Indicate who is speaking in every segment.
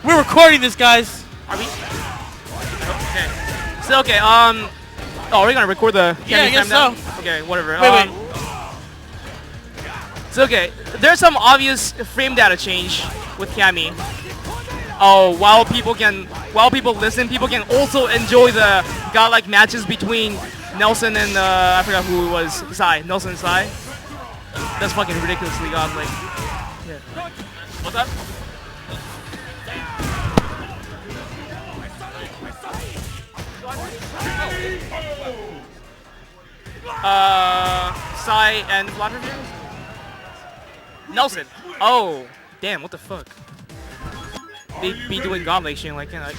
Speaker 1: We're recording this, guys.
Speaker 2: Are we? Okay. So okay. Oh, we're gonna record the.
Speaker 1: Yeah, I guess so.
Speaker 2: Okay, whatever.
Speaker 1: Wait.
Speaker 2: So okay, there's some obvious frame data change with Cammy. Oh, while people listen, people can also enjoy the godlike matches between Nelson and I forgot who it was. Sai. Nelson and Sai. That's fucking ridiculously godlike. Yeah. What's up? Sai and Flutter? Nelson. Oh, damn! What the fuck? They be doing godlike shit like that.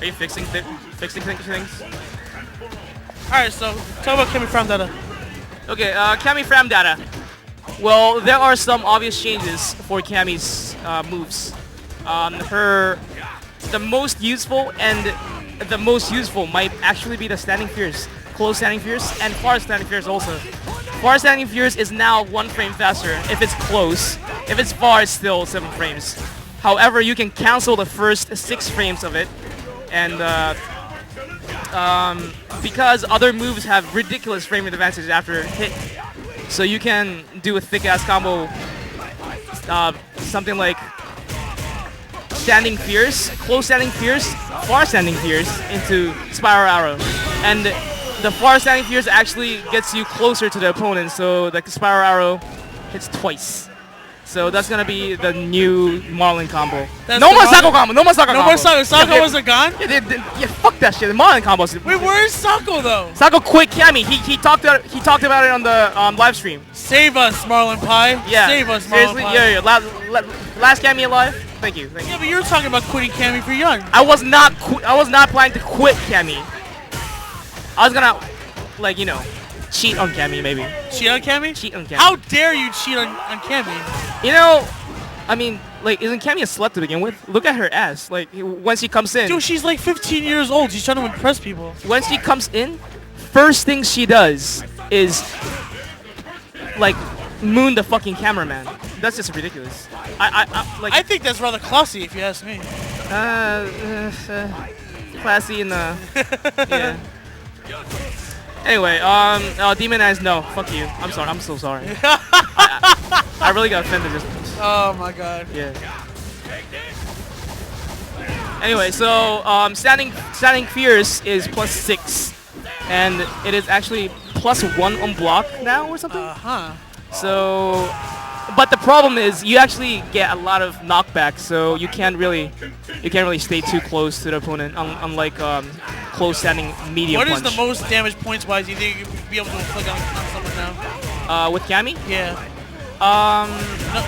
Speaker 2: Are you fixing things?
Speaker 1: Alright, so talk about Cammy frame data.
Speaker 2: Okay, Cammy frame data. Well, there are some obvious changes for Cammy's moves. The most useful might actually be the standing fierce, close standing fierce, and far standing fierce also. Far standing fierce is now 1 frame faster if it's close. If it's far, it's still 7 frames. However, you can cancel the first 6 frames of it, and because other moves have ridiculous frame advantage after hit, so you can do a thick-ass combo, something like standing fierce, close standing fierce, far standing fierce into spiral arrow, and the far standing fierce actually gets you closer to the opponent, so the spiral arrow hits twice. So that's gonna be the new Marlin combo.
Speaker 1: No more Sako
Speaker 2: combo. No more Sako combo.
Speaker 1: No more Sako. Sako wasn't gone?
Speaker 2: Yeah, fuck that shit. The Marlin combos.
Speaker 1: Wait, where is Sako though?
Speaker 2: Sako quit Cammy. He talked about it on the live stream.
Speaker 1: Save us, Marlin Pie.
Speaker 2: Yeah.
Speaker 1: Save us,
Speaker 2: Seriously?
Speaker 1: Marlin Pie.
Speaker 2: Yeah. Last Cammy alive. Thank you.
Speaker 1: Yeah, but you're talking about quitting Cammy for Young.
Speaker 2: I was not planning to quit Cammy. I was gonna, like, cheat on Cammy maybe.
Speaker 1: Cheat on Cammy?
Speaker 2: Cheat on Cammy.
Speaker 1: How dare you cheat on Cammy?
Speaker 2: I mean, like, isn't Cammy a slut to begin with? Look at her ass. Like, when she comes in.
Speaker 1: Dude, she's like 15 years old. She's trying to impress people.
Speaker 2: When she comes in, first thing she does is, like, moon the fucking cameraman. That's just ridiculous.
Speaker 1: I think that's rather classy, if you ask me.
Speaker 2: Classy in the. Yeah. Anyway, Demon Eyes, no, fuck you. I'm sorry. I'm so sorry. I really got offended just.
Speaker 1: Oh my god.
Speaker 2: Yeah. Anyway, so standing fierce is +6, and it is actually +1 on block now or something. So, but the problem is you actually get a lot of knockback, so you can't really stay too close to the opponent, unlike close standing medium punch.
Speaker 1: What is the most damage points wise you think you could be able to inflict on someone now?
Speaker 2: With Cammy?
Speaker 1: Yeah.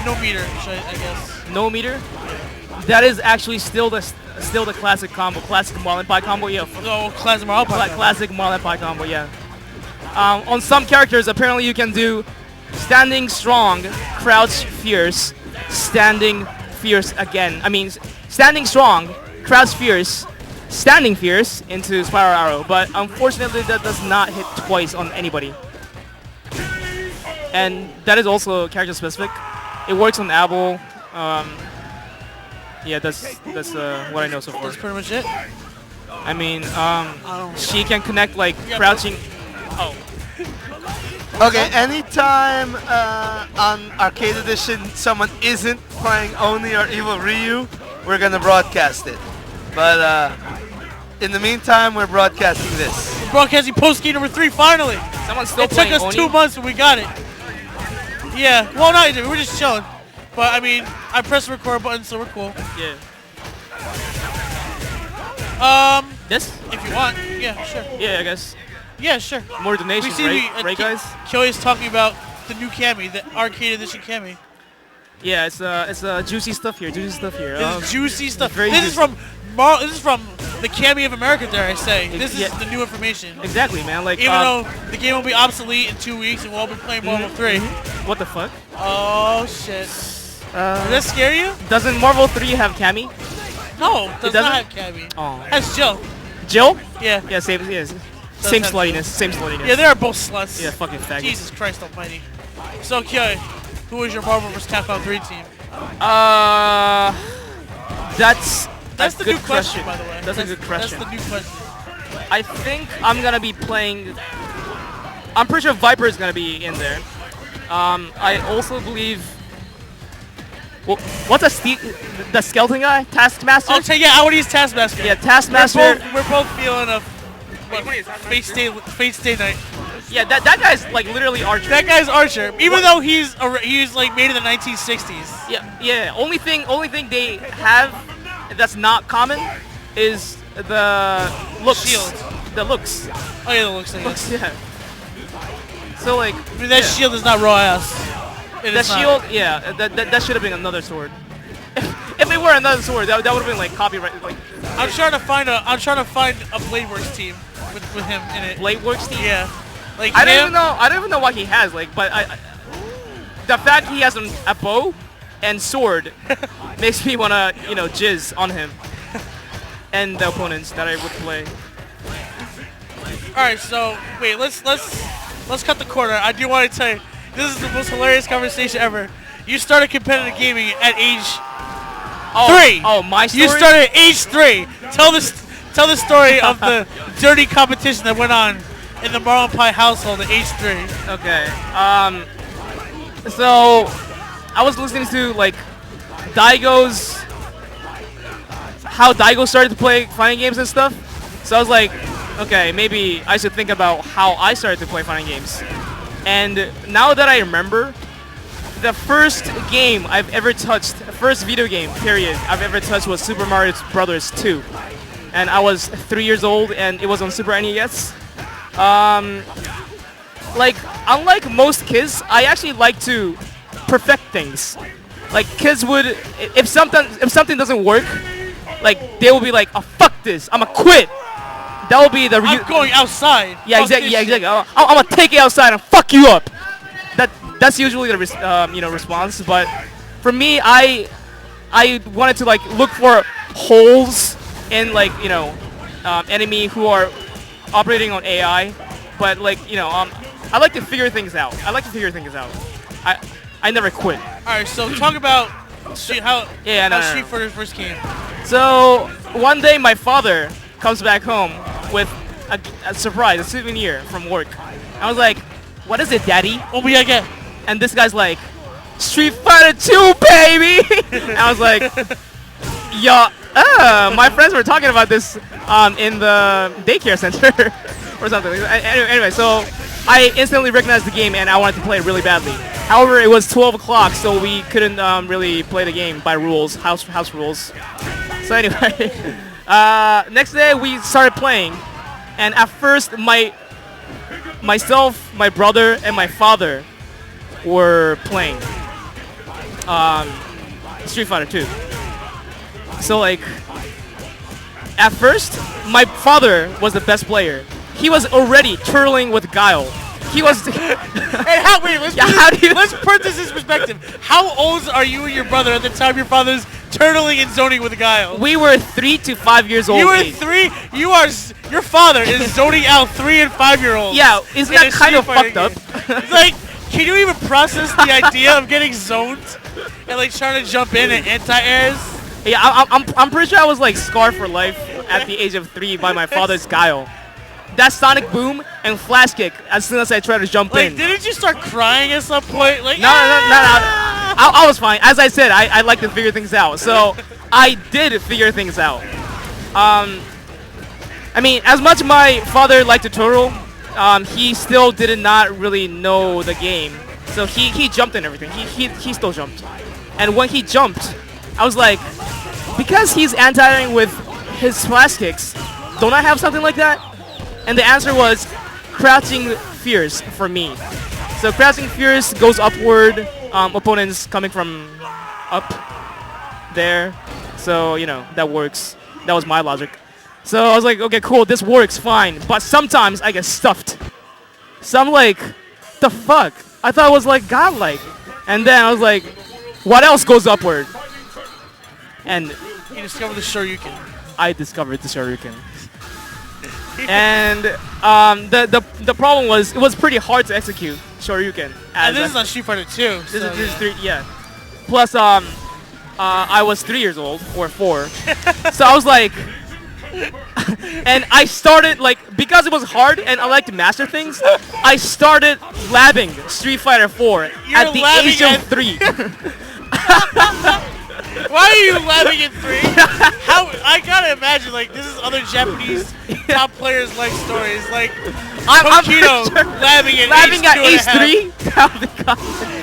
Speaker 1: No meter, I guess.
Speaker 2: No meter? That is actually still the classic combo, classic Marlin Pie combo. Yeah.
Speaker 1: Oh, classic Marlin Pie.
Speaker 2: Classic Marlin Pie combo. Yeah. On some characters, apparently you can do standing strong, crouch fierce, standing fierce again. I mean, standing strong, crouch fierce, standing fierce into spiral arrow. But unfortunately, that does not hit twice on anybody. And that is also character specific. It works on Abel. Yeah, that's what I know so far.
Speaker 1: That's pretty much it.
Speaker 2: I mean, she can connect like crouching. Oh.
Speaker 3: Okay, anytime on Arcade Edition someone isn't playing Oni or Evil Ryu, we're gonna broadcast it. But in the meantime, we're broadcasting this.
Speaker 1: We're broadcasting post-game number 3 finally.
Speaker 2: Someone's still
Speaker 1: it
Speaker 2: playing
Speaker 1: took us
Speaker 2: Oni?
Speaker 1: 2 months and we got it. Yeah, well, not even. We're just chilling. But I mean, I pressed the record button, so we're cool.
Speaker 2: Yeah. This?
Speaker 1: If you want, yeah, sure.
Speaker 2: Yeah, I guess.
Speaker 1: Yeah, sure.
Speaker 2: More donations, right, guys?
Speaker 1: Kelly's talking about the new Cammy, the Arcade Edition Cammy.
Speaker 2: Yeah, it's juicy stuff here.
Speaker 1: This is juicy stuff.
Speaker 2: Very
Speaker 1: This
Speaker 2: juicy.
Speaker 1: is from the Cammy of America, dare I say. This is the new information.
Speaker 2: Exactly, man. Like,
Speaker 1: even though the game will be obsolete in 2 weeks and we'll all be playing Marvel 3.
Speaker 2: What the fuck?
Speaker 1: Oh shit. Does that scare you?
Speaker 2: Doesn't Marvel 3 have Cammy?
Speaker 1: No, it does not
Speaker 2: doesn't?
Speaker 1: have Cammy.
Speaker 2: Oh.
Speaker 1: That's Jill.
Speaker 2: Jill?
Speaker 1: Yeah.
Speaker 2: Yeah, same. Yes. Same
Speaker 1: have-
Speaker 2: sluttiness. Same sluttiness.
Speaker 1: Yeah, they are both sluts.
Speaker 2: Yeah, fucking faggot.
Speaker 1: Jesus Christ Almighty. So, Kyo, who is your Marvel vs. Capcom 3 team?
Speaker 2: That's
Speaker 1: That's
Speaker 2: a
Speaker 1: the
Speaker 2: good
Speaker 1: new question, by the way.
Speaker 2: That's a good question.
Speaker 1: That's the new question.
Speaker 2: I think I'm gonna be playing. I'm pretty sure Viper is gonna be in there. I also believe. Well, what's the skeleton guy? Taskmaster.
Speaker 1: I'll yeah, I want to use Taskmaster.
Speaker 2: Yeah, Taskmaster.
Speaker 1: We're both feeling a Fate Stay Night.
Speaker 2: Yeah, that guy's like literally Archer.
Speaker 1: That guy's Archer, even though he's like made in the 1960s.
Speaker 2: Yeah. Only thing they have that's not common is the looks.
Speaker 1: Shield.
Speaker 2: The looks.
Speaker 1: Oh yeah, the looks. I guess.
Speaker 2: Yeah. So like.
Speaker 1: I mean, that shield is not raw ass. It
Speaker 2: The
Speaker 1: is not.
Speaker 2: shield, yeah, that should have been another sword. If it were another sword, that would have been like copyright, like
Speaker 1: I'm trying to find a Bladeworks team with him in it.
Speaker 2: Bladeworks team.
Speaker 1: Yeah. Like
Speaker 2: I don't
Speaker 1: him-
Speaker 2: even know. I don't even know what he has. Like, but the fact he has a bow and sword makes me wanna, jizz on him and the opponents that I would play.
Speaker 1: All right, so wait, let's cut the corner. I do want to tell you, this is the most hilarious conversation ever. You started competitive gaming at age 3.
Speaker 2: Oh, my story.
Speaker 1: You started at age 3. Tell the story of the dirty competition that went on in the Marlon Pie household at age 3.
Speaker 2: Okay. So I was listening to like Daigo's how Daigo started to play fighting games and stuff. So I was like, okay, maybe I should think about how I started to play fighting games. And now that I remember, the first game I've ever touched, first video game, period, I've ever touched was Super Mario Brothers 2. And I was 3 years old, and it was on Super NES. Like, unlike most kids, I actually like to perfect things. Like, kids would, if something doesn't work, like, they will be like, oh, fuck this, I'ma quit. That will be the
Speaker 1: I'm going outside.
Speaker 2: Yeah,
Speaker 1: Fuck
Speaker 2: exactly.
Speaker 1: this
Speaker 2: Yeah,
Speaker 1: shit.
Speaker 2: exactly. I'm gonna take it outside and fuck you up. That's usually the response. But for me, I wanted to like look for holes in like enemy who are operating on AI. But like I like to figure things out. I never quit.
Speaker 1: All right, so talk about how Street Fighter first came.
Speaker 2: So one day my father comes back home with a surprise, a souvenir from work. I was like, "What is it, Daddy?"
Speaker 1: Oh, we get.
Speaker 2: And this guy's like, "Street Fighter 2, baby!" And I was like, "Yeah, my friends were talking about this in the daycare center or something." Anyway, so I instantly recognized the game and I wanted to play it really badly. However, it was 12 o'clock, so we couldn't really play the game by rules, house rules. So anyway, next day we started playing, and at first myself, my brother, and my father were playing Street Fighter 2. So like, at first, my father was the best player. He was already turtling with Guile. He was.
Speaker 1: Hey, let's put this in perspective. How old are you and your brother at the time your father's turtling and zoning with Guile?
Speaker 2: We were 3 to 5 years old.
Speaker 1: You were
Speaker 2: age.
Speaker 1: 3. Your father is zoning out 3 and 5-year-olds.
Speaker 2: Yeah, isn't that kind of fucked up?
Speaker 1: It's like, can you even process the idea of getting zoned and like trying to jump in and anti-airs?
Speaker 2: Yeah, I'm pretty sure I was like scarred for life at the age of 3 by my father's Guile. That sonic boom and flash kick as soon as I tried to jump in.
Speaker 1: Didn't you start crying at some point? Like,
Speaker 2: No. I was fine. As I said, I like to figure things out. So I did figure things out. I mean, as much my father liked to turtle, he still did not really know the game. So he jumped in everything. He still jumped. And when he jumped, I was like, because he's anti-airing with his flash kicks, don't I have something like that? And the answer was crouching fierce for me. So crouching fierce goes upward, opponents coming from up there. So, that works. That was my logic. So I was like, okay, cool, this works fine. But sometimes I get stuffed. So I'm like, the fuck? I thought it was like godlike. And then I was like, what else goes upward? And
Speaker 1: you discovered the Shoryuken.
Speaker 2: I discovered the Shoryuken. And the problem was it was pretty hard to execute Shoryuken.
Speaker 1: And this is on Street Fighter 2.
Speaker 2: This is 3, yeah. Plus, I was 3 years old or 4, so I was like, and I started like because it was hard and I like to master things. I started labbing Street Fighter 4 at the age of 3.
Speaker 1: Why are you laughing at 3? How I gotta imagine like this is other Japanese top players' life stories. Like Tokito laughing at age 3.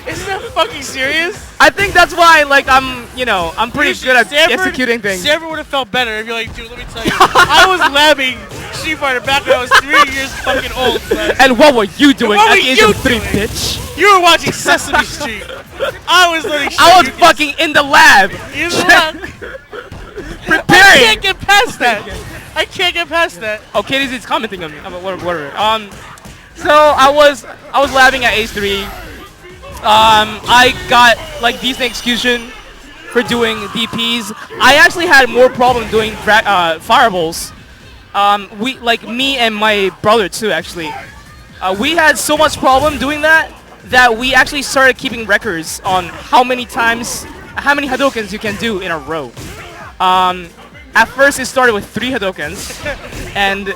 Speaker 1: Isn't that fucking serious?
Speaker 2: I think that's why like I'm pretty good at executing things.
Speaker 1: Stanford would have felt better if you're like, dude, let me tell you, I was laughing Street Fighter back when I was 3 years fucking old. Son.
Speaker 2: And what were you doing at the age of 3, bitch?
Speaker 1: You were watching Sesame Street. I was learning.
Speaker 2: I was fucking in the lab.
Speaker 1: In the lab.
Speaker 2: Preparing.
Speaker 1: I can't get past that. I can't get past that.
Speaker 2: Oh, Katie's commenting on me. Whatever. So I was labbing at age 3. I got like decent execution for doing DPs. I actually had more problem doing fireballs. Me and my brother too actually. We had so much problem doing that we actually started keeping records on how many Hadokens you can do in a row. At first it started with 3 Hadokens, and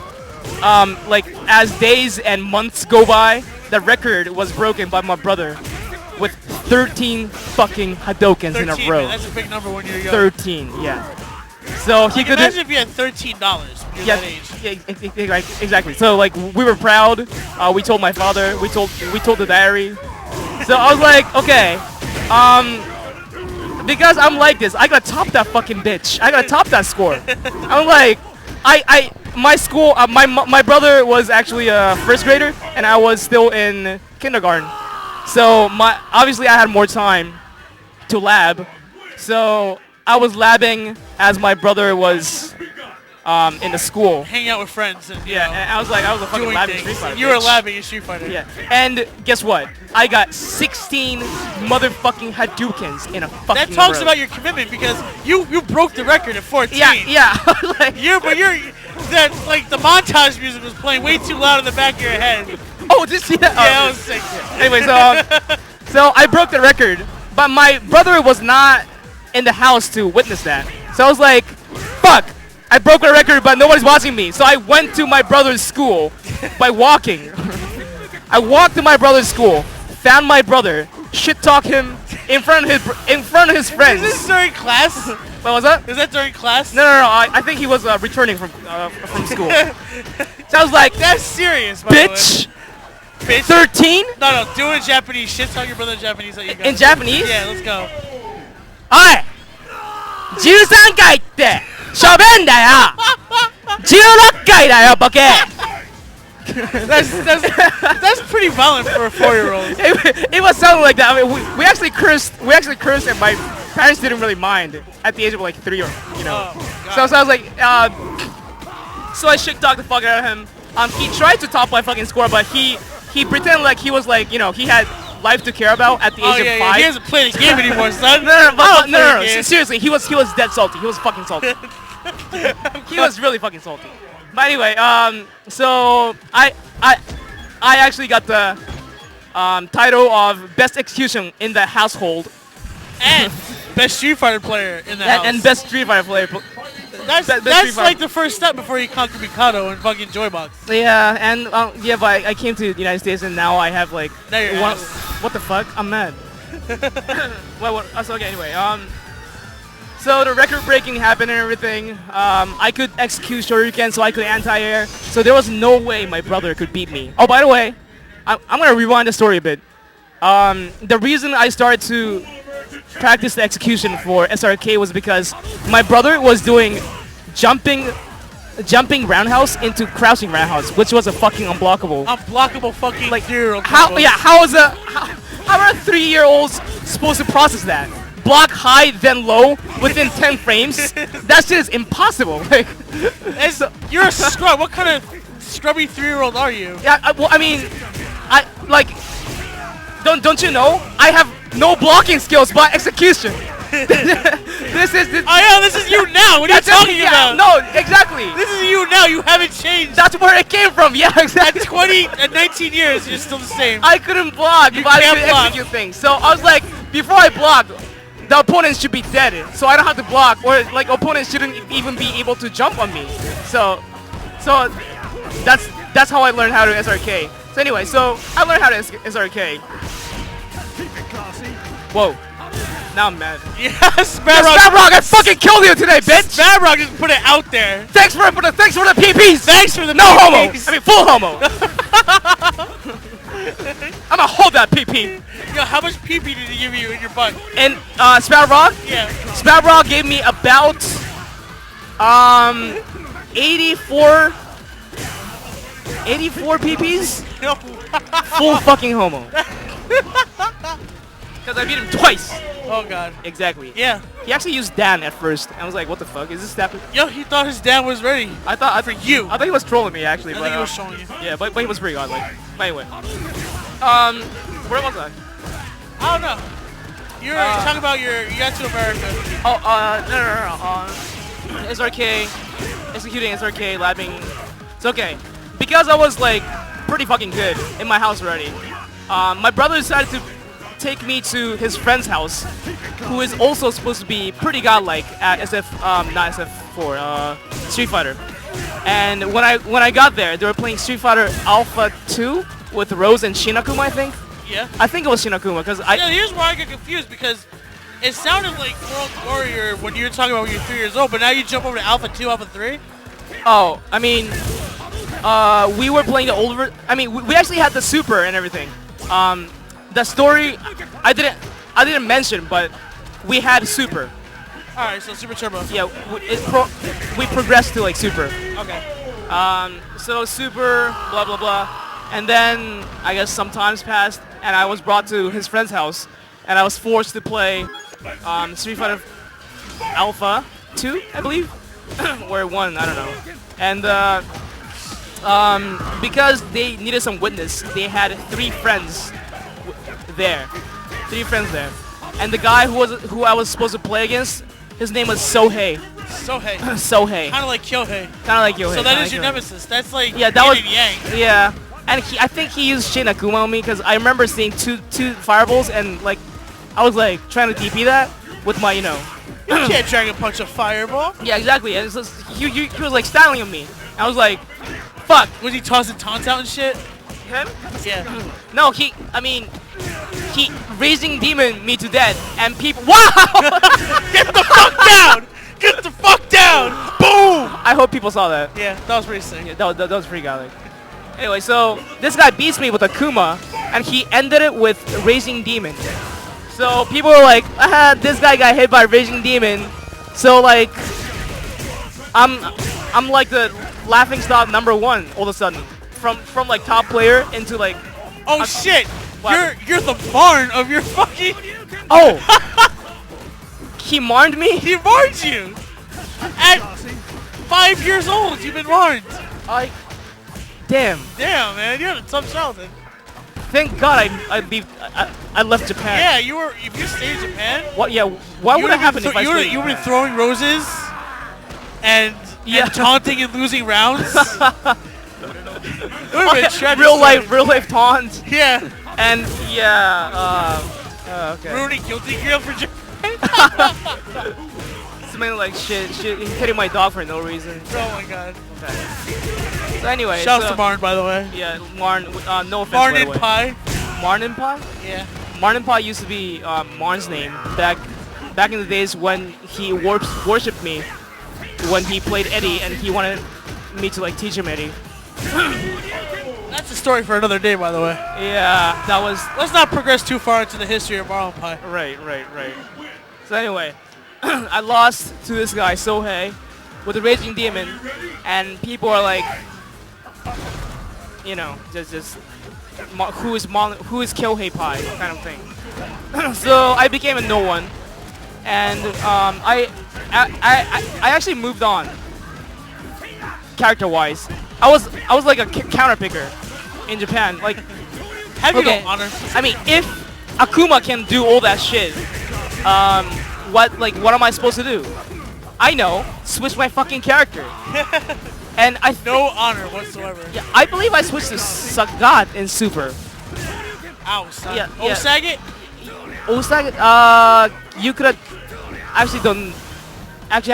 Speaker 2: as days and months go by, the record was broken by my brother with 13 fucking Hadokens in a row.
Speaker 1: Man, that's a big number when you're young.
Speaker 2: 13, yeah. So he could
Speaker 1: imagine if you had $13 when you're that age.
Speaker 2: Yeah, exactly. So like we were proud. We told my father. We told the diary. So I was like, okay, because I'm like this, I gotta top that fucking bitch. I gotta top that score. I'm like, my school, my brother was actually a first grader, and I was still in kindergarten. So obviously I had more time to lab. So I was labbing as my brother was in the school.
Speaker 1: Hanging out with friends. And,
Speaker 2: and I was a fucking labbing Street Fighter.
Speaker 1: You were labbing in Street Fighter.
Speaker 2: Yeah. And guess what? I got 16 motherfucking Hadoukens in a fucking
Speaker 1: That talks
Speaker 2: row.
Speaker 1: about your commitment because you broke the record at 14.
Speaker 2: Yeah.
Speaker 1: Like, the montage music was playing way too loud in the back of your head.
Speaker 2: Oh, just see that?
Speaker 1: Yeah, I was sick.
Speaker 2: Anyway, so I broke the record, but my brother was not in the house to witness that. So I was like, fuck, I broke a record, but nobody's watching me. So I went to my brother's school by walking. I walked to my brother's school, found my brother, shit-talk him in front of his friends.
Speaker 1: Is this during class?
Speaker 2: What was that?
Speaker 1: Is that during class?
Speaker 2: No. I think he was returning from school. So I was like,
Speaker 1: that's serious,
Speaker 2: bitch.
Speaker 1: Bitch.
Speaker 2: 13?
Speaker 1: No, do it in Japanese. Shit, tell your brother in Japanese that you got.
Speaker 2: In Japanese?
Speaker 1: Yeah, let's go.
Speaker 2: おい !13 回って喋んだよ !16 回だよ、ボケ
Speaker 1: That's pretty violent for a 4-year-old.
Speaker 2: It was something like that. I mean, we actually cursed, and my parents didn't really mind at the age of like 3 or,
Speaker 1: Oh,
Speaker 2: so I was like, so I shit-talked the fuck out of him. He tried to top my fucking score, but he pretended like he was like, he had life to care about at the age of 5.
Speaker 1: Yeah, he doesn't play the game anymore, son.
Speaker 2: No. Seriously, he was dead salty. He was fucking salty. He was really fucking salty. But anyway, so I actually got the title of best execution in the household.
Speaker 1: And best Street Fighter player in the house.
Speaker 2: And best Street Fighter player.
Speaker 1: That's like the first step before you conquer Mikado and fucking Joybox.
Speaker 2: Yeah, and but I came to the United States and now I have like what the fuck? I'm mad. So okay, anyway, so the record breaking happened and everything. I could execute Shoryuken, so I could anti-air. So there was no way my brother could beat me. Oh, by the way, I'm gonna rewind the story a bit. The reason I started to practice the execution for SRK was because my brother was doing jumping roundhouse into crouching roundhouse, which was a fucking unblockable.
Speaker 1: Unblockable fucking like 0.
Speaker 2: How are 3-year-olds supposed to process that? Block high then low within 10 frames? That shit is impossible. Like,
Speaker 1: you're a scrub. What kind of scrubby 3-year-old are you?
Speaker 2: Yeah, don't you know? I have no blocking skills but execution. this is
Speaker 1: Oh yeah, this is you now. What are you
Speaker 2: that's it,
Speaker 1: talking
Speaker 2: yeah,
Speaker 1: about?
Speaker 2: No, exactly.
Speaker 1: This is you now. You haven't changed.
Speaker 2: That's where it came from. Yeah, exactly.
Speaker 1: 19 years, you're still the same.
Speaker 2: I couldn't block if I
Speaker 1: can't
Speaker 2: could
Speaker 1: block.
Speaker 2: execute things. So I was like, before I block, the opponent should be dead. So I don't have to block, or like opponents shouldn't even be able to jump on me. So that's how I learned how to SRK. So anyway, so I learned how to SRK. Whoa. Now I'm mad.
Speaker 1: Yeah,
Speaker 2: Sparrock,
Speaker 1: Sparrock.
Speaker 2: I fucking killed you today, bitch!
Speaker 1: Sparrock just put it out there.
Speaker 2: Thanks for the PPs!
Speaker 1: Thanks for the
Speaker 2: No homo!
Speaker 1: PPs.
Speaker 2: I mean full homo! I'm gonna hold that PP!
Speaker 1: Yo, how much PP did he give you in your butt?
Speaker 2: And Sparrock?
Speaker 1: Yeah.
Speaker 2: Sparrock gave me about 84 PPs? Full fucking homo. Because I beat him twice.
Speaker 1: Oh god.
Speaker 2: Exactly.
Speaker 1: Yeah.
Speaker 2: He actually used Dan at first. I was like, what the fuck? Is this that?
Speaker 1: Yo, he thought his dad was ready.
Speaker 2: I thought
Speaker 1: For you.
Speaker 2: I thought he was trolling me actually.
Speaker 1: I
Speaker 2: but,
Speaker 1: think he was showing you.
Speaker 2: Yeah, but he was pretty godlike. But anyway. Where was I?
Speaker 1: I don't know. You're talking about you got to America.
Speaker 2: Oh, no. SRK, executing SRK, labbing. It's okay. Because I was like pretty fucking good in my house already. My brother decided to take me to his friend's house, who is also supposed to be pretty godlike at not SF4, Street Fighter. And when I got there, they were playing Street Fighter Alpha 2 with Rose and Shinakuma, I think.
Speaker 1: Yeah.
Speaker 2: I think it was Shinakuma because
Speaker 1: Yeah, here's why I get confused because it sounded like World Warrior when you were talking about when you were 3 years old, but now you jump over to Alpha 2, Alpha 3.
Speaker 2: Oh, I mean, we were playing the older. I mean, we actually had the Super and everything. The story, I didn't mention, but we had Super.
Speaker 1: All right, so Super Turbo.
Speaker 2: Yeah, we progressed to like Super.
Speaker 1: Okay.
Speaker 2: So Super, blah blah blah, and then I guess some times passed, and I was brought to his friend's house, and I was forced to play Street Fighter Alpha 2, I believe, or 1, I don't know. And because they needed some witness, they had 3 friends there, and the guy who I was supposed to play against, his name was Sohei.
Speaker 1: Sohei.
Speaker 2: Sohei.
Speaker 1: Kind of like Kyohei.
Speaker 2: Kind of like Yohei.
Speaker 1: So that is your nemesis. That's like
Speaker 2: yeah, that
Speaker 1: yin
Speaker 2: was
Speaker 1: and yang.
Speaker 2: yeah. And I think he used Shinakuma on me because I remember seeing two fireballs and like I was like trying to DP that with my
Speaker 1: You can't Dragon Punch a fireball.
Speaker 2: yeah, exactly. And it's just, he was like styling on me. I was like, fuck.
Speaker 1: Was he tossing taunts out and shit?
Speaker 2: Him?
Speaker 1: Yeah.
Speaker 2: No, he raising demon me to death and people. Wow!
Speaker 1: Get the fuck down! Get the fuck down! Boom!
Speaker 2: I hope people saw that.
Speaker 1: Yeah, that was pretty sick.
Speaker 2: Yeah, that was pretty godly. Anyway, so this guy beats me with a Kuma, and he ended it with Raging Demon. So people were like, this guy got hit by Raging Demon. So like, I'm like the laughingstock #1 all of a sudden, from like top player into like.
Speaker 1: Oh shit!
Speaker 2: What?
Speaker 1: You're the barn of your fucking.
Speaker 2: Oh. He marned me.
Speaker 1: He warned you. At 5 years old, you've been warned.
Speaker 2: Damn.
Speaker 1: Damn, man, you had a tough childhood.
Speaker 2: Thank God I left Japan.
Speaker 1: Yeah, you were. If you stayed in Japan.
Speaker 2: What? Yeah. Why would that happen if I stayed in
Speaker 1: You would have
Speaker 2: Japan?
Speaker 1: throwing roses, and taunting and losing rounds. It would have been a tragic
Speaker 2: real
Speaker 1: story.
Speaker 2: life taunt.
Speaker 1: Yeah.
Speaker 2: And yeah. Okay.
Speaker 1: Ruining Guilty Gear for Japan.
Speaker 2: Something like shit, hitting my dog for no reason.
Speaker 1: Oh my god.
Speaker 2: Okay. So anyway.
Speaker 1: Shouts to Marn, by the way.
Speaker 2: Yeah, Marn. No offense.
Speaker 1: Marn
Speaker 2: by the
Speaker 1: and
Speaker 2: way.
Speaker 1: Pie.
Speaker 2: Marn and Pie?
Speaker 1: Yeah.
Speaker 2: Marn and Pie used to be Marn's name back in the days when he worshipped me when he played Eddie and he wanted me to like teach him Eddie.
Speaker 1: That's a story for another day, by the way.
Speaker 2: Yeah, that was.
Speaker 1: Let's not progress too far into the history of Marlon Pie.
Speaker 2: Right. So anyway, I lost to this guy Sohei with the Raging Demon, and people are like, you know, just who is Kyohei Pie kind of thing. So I became a no one, and I actually moved on character-wise. I was like a counter picker in Japan. Like,
Speaker 1: Have you
Speaker 2: okay,
Speaker 1: no honor?
Speaker 2: I mean, if Akuma can do all that shit, what am I supposed to do? I know, switch my fucking character. And
Speaker 1: No honor whatsoever.
Speaker 2: yeah, I believe I switched to Sagat in Super.
Speaker 1: Ow, son.
Speaker 2: Yeah,
Speaker 1: Oh,
Speaker 2: yeah.
Speaker 1: Sagat?
Speaker 2: Sagat, you could actually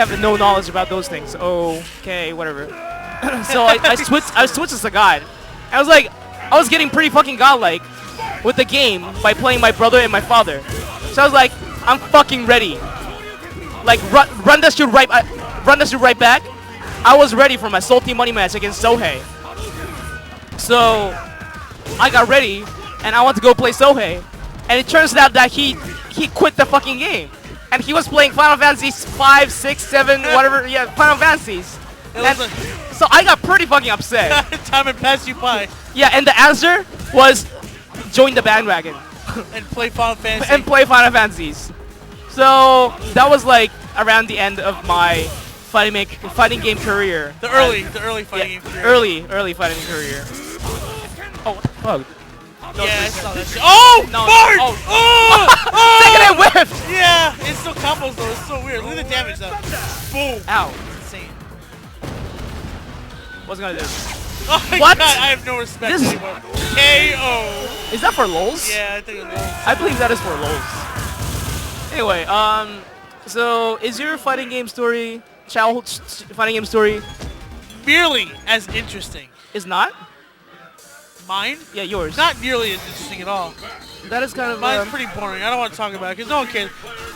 Speaker 2: have no knowledge about those things. Okay, whatever. So I switched to Sagat. I was getting pretty fucking godlike with the game by playing my brother and my father. So I was like, I'm fucking ready. Like run that shit right back. I was ready for my salty money match against Sohei. So I got ready and I want to go play Sohei. And it turns out that he quit the fucking game. And he was playing Final Fantasy 5, 6, 7, whatever, yeah, Final Fantasies. So I got pretty fucking upset.
Speaker 1: Time had passed you by.
Speaker 2: Yeah, and the answer was join the bandwagon.
Speaker 1: And play Final Fantasy.
Speaker 2: And play Final Fantasies. So that was like around the end of my fighting game career.
Speaker 1: The early fighting game career.
Speaker 2: Early fighting career. Oh, what the fuck?
Speaker 1: Yeah, I saw that shit. Oh!
Speaker 2: No,
Speaker 1: Fart!
Speaker 2: oh.
Speaker 1: Oh!
Speaker 2: Second and whiffed!
Speaker 1: Yeah, it's still combos though. It's so weird. Look at the damage though. Boom.
Speaker 2: Ow.
Speaker 1: It's insane.
Speaker 2: What's gonna do?
Speaker 1: Oh my
Speaker 2: What?
Speaker 1: god, I have no respect
Speaker 2: This-
Speaker 1: anymore. KO.
Speaker 2: Is that for lols?
Speaker 1: Yeah, I think it was.
Speaker 2: I believe that is for lols. Anyway, so is your fighting game story, childhood fighting game story,
Speaker 1: Merely as interesting.
Speaker 2: is not?
Speaker 1: Mine?
Speaker 2: Yeah, yours.
Speaker 1: Not nearly as interesting at all.
Speaker 2: That is kind of.
Speaker 1: Mine's pretty boring. I don't want to talk about it because no one cares.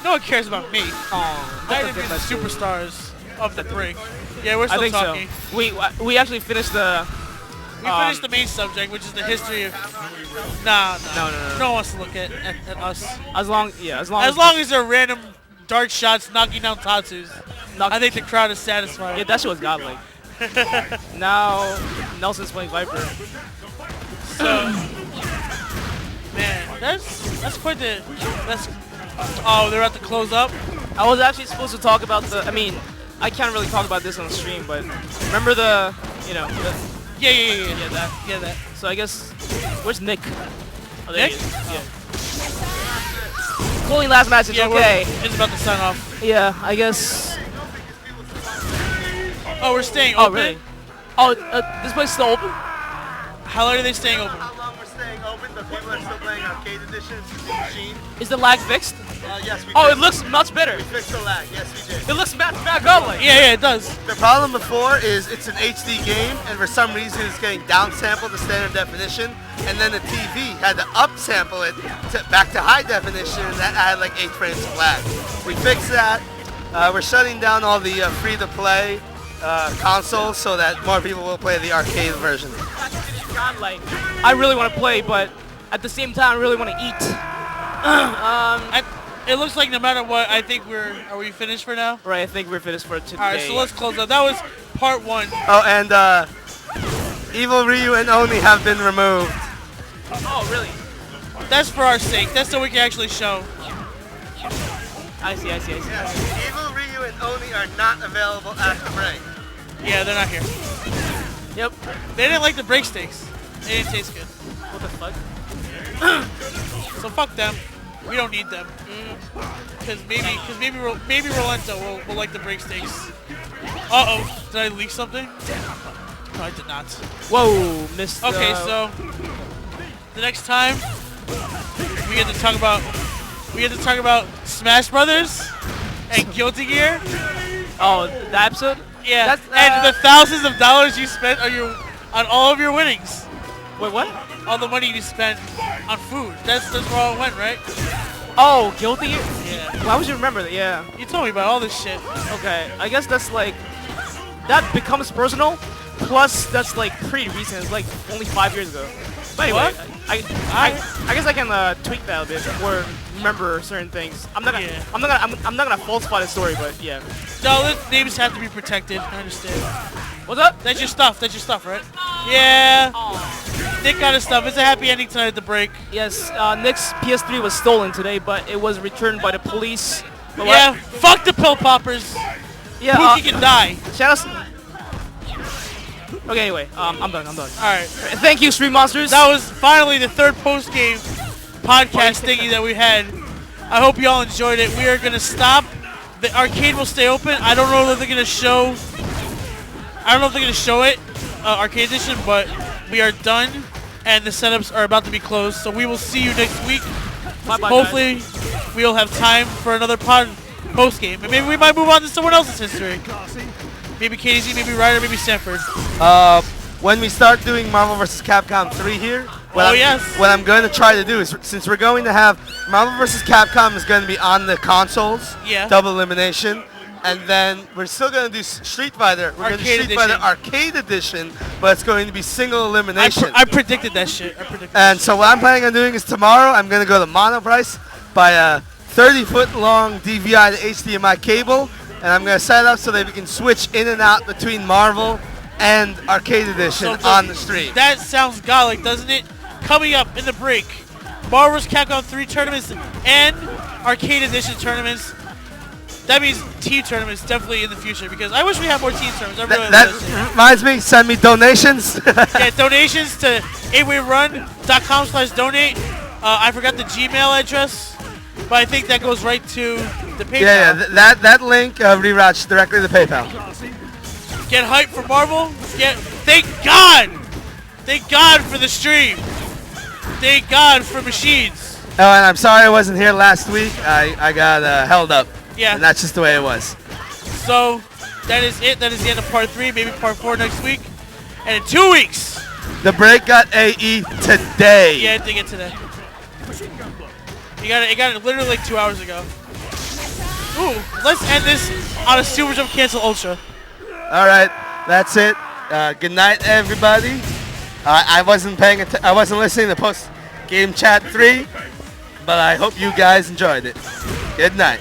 Speaker 1: No one cares about me.
Speaker 2: Oh,
Speaker 1: I didn't be the superstars of the break. Yeah, we're
Speaker 2: I
Speaker 1: still
Speaker 2: think
Speaker 1: talking.
Speaker 2: so. We actually finished the.
Speaker 1: We finished the main subject, which is the history of. Nah.
Speaker 2: No.
Speaker 1: No one wants to look at us.
Speaker 2: As long
Speaker 1: As they're random dart shots knocking down Tatsus,
Speaker 2: Knock-
Speaker 1: I think the crowd is satisfied.
Speaker 2: Yeah, that shit was godlike. Now Nelson's playing Viper.
Speaker 1: So, man, that's quite the. Oh, they're at the close up.
Speaker 2: I was actually supposed to talk about the. I mean, I can't really talk about this on the stream, but remember the.
Speaker 1: Yeah. That.
Speaker 2: So I guess where's Nick? Oh, there
Speaker 1: Nick?
Speaker 2: he is. Yeah. Calling last match is
Speaker 1: Yeah,
Speaker 2: okay.
Speaker 1: It's about to sign off.
Speaker 2: Yeah, I guess.
Speaker 1: Oh, we're staying
Speaker 2: Oh
Speaker 1: open.
Speaker 2: really? Oh, this place is still open.
Speaker 1: How long are they staying open?
Speaker 3: How long we're staying open, but people are still playing arcade editions using the machine.
Speaker 2: Is the lag fixed?
Speaker 3: Yes, we
Speaker 2: Oh,
Speaker 3: fixed
Speaker 2: it looks much better.
Speaker 3: We fixed the lag. Yes, we did.
Speaker 2: It looks bad godlike.
Speaker 1: Yeah, it does.
Speaker 3: The problem before is it's an HD game, and for some reason it's getting downsampled to standard definition, and then the TV had to upsample it back to high definition, and that added like 8 frames of lag. We fixed that. We're shutting down all the free-to-play consoles so that more people will play the arcade version.
Speaker 2: Godlike. I really want to play, but at the same time, I really want to eat.
Speaker 1: It looks like no matter what, I think are we finished for now?
Speaker 2: Right, I think we're finished for today.
Speaker 1: Alright, so let's close up. That was part 1.
Speaker 3: Oh, and Evil Ryu and Oni have been removed.
Speaker 2: Oh, really?
Speaker 1: That's for our sake. That's so we can actually show.
Speaker 2: I see.
Speaker 3: Yes, Evil Ryu and Oni are not available at the break.
Speaker 1: Yeah, they're not here.
Speaker 2: Yep.
Speaker 1: They didn't like the break steaks. They didn't taste good.
Speaker 2: What the fuck?
Speaker 1: So fuck them. We don't need them. Because maybe Rolento will like the break steaks. Uh-oh. Did I leak something? No, I did not.
Speaker 2: Whoa, missed.
Speaker 1: Okay, so the next time we get to talk about Smash Brothers and Guilty Gear.
Speaker 2: Oh, the episode?
Speaker 1: Yeah,
Speaker 2: That's,
Speaker 1: and the thousands of dollars you spent on all of your winnings.
Speaker 2: Wait, what?
Speaker 1: All the money you spent on food. That's where all it went, right?
Speaker 2: Oh, Guilty Gear?
Speaker 1: Yeah.
Speaker 2: Why would you remember that? Yeah.
Speaker 1: You told me about all this shit.
Speaker 2: Okay, I guess that's like that becomes personal. Plus, that's like pretty recent. It's like only 5 years ago. But anyway,
Speaker 1: What?
Speaker 2: I guess I can tweak that a bit or remember certain things. I'm not gonna falsify the story, but yeah.
Speaker 1: No, the names have to be protected. I understand.
Speaker 2: What's up?
Speaker 1: That's your stuff. That's your stuff, right? Yeah. Nick got his stuff. It's a happy ending tonight at the break.
Speaker 2: Yes, Nick's PS3 was stolen today, but it was returned by the police. But
Speaker 1: Yeah. Fuck the pill poppers.
Speaker 2: Yeah.
Speaker 1: Pookie can die.
Speaker 2: Shout out. Okay, anyway, I'm done.
Speaker 1: All right.
Speaker 2: Thank you, Stream Monsters.
Speaker 1: That was finally the third post-game podcast thingy that we had. I hope you all enjoyed it. We are going to stop the arcade will stay open. I don't know if they're gonna show. I don't know if they're gonna show it, arcade edition, but we are done, and the setups are about to be closed. So we will see you next week.
Speaker 2: Bye-bye,
Speaker 1: Hopefully, we'll have time for another post game, and maybe we might move on to someone else's history. Maybe KZ, maybe Ryder, maybe Sanford.
Speaker 3: When we start doing Marvel vs. Capcom 3 here, what I'm going to try to do is, since we're going to have Marvel vs. Capcom is going to be on the consoles,
Speaker 1: Yeah.
Speaker 3: double elimination, and then we're still going to do Street Fighter. We're going to do
Speaker 1: Arcade
Speaker 3: Street Fighter
Speaker 1: edition.
Speaker 3: Arcade Edition, but it's going to be single elimination.
Speaker 1: I predicted that shit.
Speaker 3: And so what I'm planning on doing is tomorrow I'm going to go to Monoprice, buy a 30-foot long DVI to HDMI cable, and I'm going to set it up so that we can switch in and out between Marvel and Arcade Edition on the stream.
Speaker 1: That sounds godlike, doesn't it? Coming up in the break, Marvel vs. Capcom 3 tournaments and Arcade Edition tournaments. That means team tournaments definitely in the future, because I wish we had more team tournaments. I really
Speaker 3: That reminds me, send me donations.
Speaker 1: Yeah, donations to 8wayrun.com/donate. I forgot the Gmail address, but I think that goes right to the PayPal.
Speaker 3: Yeah, that link reroutes directly to PayPal.
Speaker 1: Get hyped for Marvel. Thank God for the stream. Thank God for machines.
Speaker 3: Oh, and I'm sorry I wasn't here last week. I got held up.
Speaker 1: Yeah.
Speaker 3: And that's just the way it was.
Speaker 1: So that is it. That is the end of part 3. Maybe part 4 next week. And in 2 weeks.
Speaker 3: The break got AE today.
Speaker 1: Yeah, it did get today. It got it literally like 2 hours ago. Ooh, let's end this on a Super Jump Cancel Ultra.
Speaker 3: All right, that's it. Good night, everybody. I wasn't listening to post game chat 3, but I hope you guys enjoyed it. Good night.